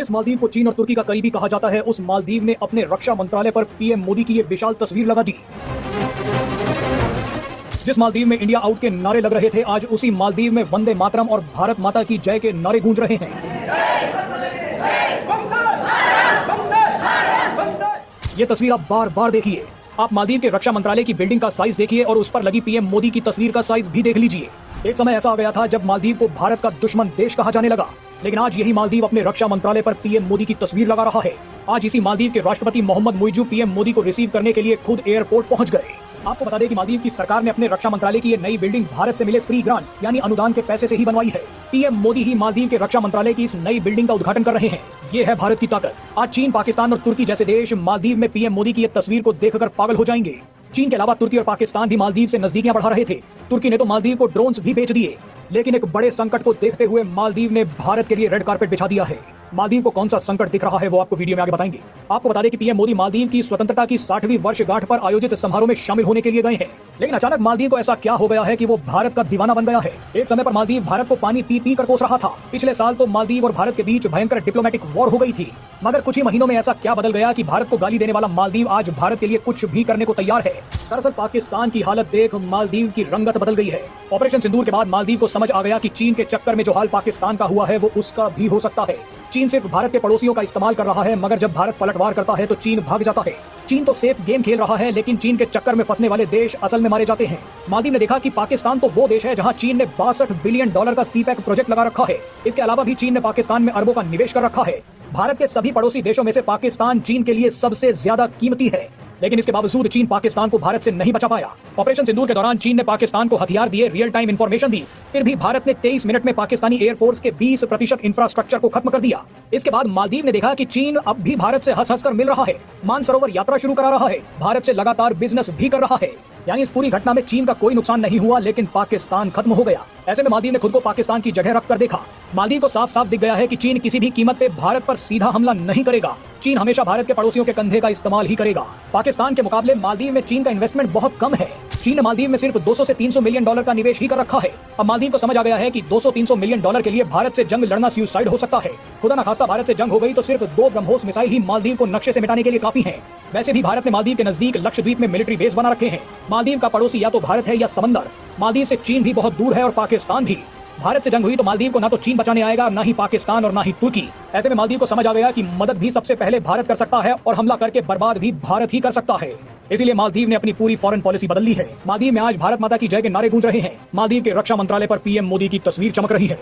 जिस मालदीव को चीन और तुर्की का करीबी कहा जाता है, उस मालदीव ने अपने रक्षा मंत्रालय पर पीएम मोदी की ये विशाल तस्वीर लगा दी। जिस मालदीव में इंडिया आउट के नारे लग रहे थे, आज उसी मालदीव में वंदे मातरम और भारत माता की जय के नारे गूंज रहे हैं। ये तस्वीर आप बार बार देखिए। आप मालदीव के रक्षा मंत्रालय की बिल्डिंग का साइज देखिए और उस पर लगी पीएम मोदी की तस्वीर का साइज भी देख लीजिए। एक समय ऐसा आ गया था जब मालदीव को भारत का दुश्मन देश कहा जाने लगा, लेकिन आज यही मालदीव अपने रक्षा मंत्रालय पर पीएम मोदी की तस्वीर लगा रहा है। आज इसी मालदीव के राष्ट्रपति मोहम्मद मुइज़ू पीएम मोदी को रिसीव करने के लिए खुद एयरपोर्ट पहुंच गए। आपको बता दें कि मालदीव की सरकार ने अपने रक्षा मंत्रालय की ये नई बिल्डिंग भारत से मिले फ्री ग्रांट यानी अनुदान के पैसे से ही बनवाई है। पीएम मोदी ही मालदीव के रक्षा मंत्रालय की इस नई बिल्डिंग का उद्घाटन कर रहे हैं। ये है भारत की ताकत। आज चीन, पाकिस्तान और तुर्की जैसे देश मालदीव में पीएम मोदी की ये तस्वीर को देखकर पागल हो जाएंगे। चीन के अलावा तुर्की और पाकिस्तान भी मालदीव से नजदीकियां बढ़ा रहे थे। तुर्की ने तो मालदीव को ड्रोन्स भी बेच दिए, लेकिन एक बड़े संकट को देखते हुए मालदीव ने भारत के लिए रेड कार्पेट बिछा दिया है। मालदीव को कौन सा संकट दिख रहा है वो आपको वीडियो में आगे बताएंगे। आपको बता दें कि पीएम मोदी मालदीव की स्वतंत्रता की 60वीं वर्षगांठ पर आयोजित समारोह में शामिल होने के लिए गए हैं, लेकिन अचानक मालदीव को ऐसा क्या हो गया है कि वो भारत का दीवाना बन गया है। एक समय पर मालदीव भारत को पानी पी पी कर कोस रहा था। पिछले साल तो मालदीव और भारत के बीच भयंकर डिप्लोमेटिक वॉर हो गई थी, मगर कुछ ही महीनों में ऐसा क्या बदल गया कि भारत को गाली देने वाला मालदीव आज भारत के लिए कुछ भी करने को तैयार है। दरअसल पाकिस्तान की हालत देख मालदीव की रंगत बदल गई है। ऑपरेशन सिंदूर के बाद मालदीव को समझ आ गया कि चीन के चक्कर में जो हाल पाकिस्तान का हुआ है वो उसका भी हो सकता है। चीन सिर्फ भारत के पड़ोसियों का इस्तेमाल कर रहा है, मगर जब भारत पलटवार करता है तो चीन भाग जाता है। चीन तो सेफ गेम खेल रहा है, लेकिन चीन के चक्कर में फंसने वाले देश असल में मारे जाते हैं। मालदीव ने देखा कि पाकिस्तान तो वो देश है जहां चीन ने $62 बिलियन का सीपैक प्रोजेक्ट लगा रखा है। इसके अलावा भी चीन ने पाकिस्तान में अरबों का निवेश कर रखा है। भारत के सभी पड़ोसी देशों में से पाकिस्तान चीन के लिए सबसे ज्यादा कीमती है, लेकिन इसके बावजूद चीन पाकिस्तान को भारत से नहीं बचा पाया। ऑपरेशन सिंदूर के दौरान चीन ने पाकिस्तान को हथियार दिए, रियल टाइम इंफॉर्मेशन दी, फिर भी भारत ने 23 मिनट में पाकिस्तानी एयरफोर्स के 20% इंफ्रास्ट्रक्चर को खत्म कर दिया। इसके बाद मालदीव ने देखा कि चीन अब भी भारत से हंस हंस कर मिल रहा है, मानसरोवर यात्रा शुरू करा रहा है, भारत से लगातार बिजनेस भी कर रहा है। यानी इस पूरी घटना में चीन का कोई नुकसान नहीं हुआ, लेकिन पाकिस्तान खत्म हो गया। ऐसे में मालदीव ने खुद को पाकिस्तान की जगह रखकर देखा। मालदीव को साफ साफ दिख गया है कि चीन किसी भी कीमत पे भारत पर सीधा हमला नहीं करेगा। चीन हमेशा भारत के पड़ोसियों के कंधे का इस्तेमाल ही करेगा। पाकिस्तान के मुकाबले मालदीव में चीन का इन्वेस्टमेंट बहुत कम है। चीन ने मालदीव में सिर्फ 200 से 300 मिलियन डॉलर का निवेश ही कर रखा है। अब मालदीव को समझ आ गया है कि 200-300 मिलियन डॉलर के लिए भारत से जंग लड़ना सुसाइड हो सकता है। खुदा न खास्ता भारत से जंग हो गई तो सिर्फ 2 ब्रह्मोस मिसाइल ही मालदीव को नक्शे से मिटाने के लिए काफी हैं। वैसे भी भारत ने मालदीव के नजदीक लक्षद्वीप में मिलिट्री बेस बना रखे हैं। मालदीव का पड़ोसी या तो भारत है या समंदर। मालदीव से चीन भी बहुत दूर है और पाकिस्तान भी। भारत से जंग हुई तो मालदीव को ना तो चीन बचाने आएगा, ना ही पाकिस्तान और ना ही तुर्की। ऐसे में मालदीव को समझ आ गया कि मदद भी सबसे पहले भारत कर सकता है और हमला करके बर्बाद भी भारत ही कर सकता है। इसीलिए मालदीव ने अपनी पूरी फॉरेन पॉलिसी बदल ली है। मालदीव में आज भारत माता की जय के नारे गूंज रहे हैं। मालदीव के रक्षा मंत्रालय पर पीएम मोदी की तस्वीर चमक रही है।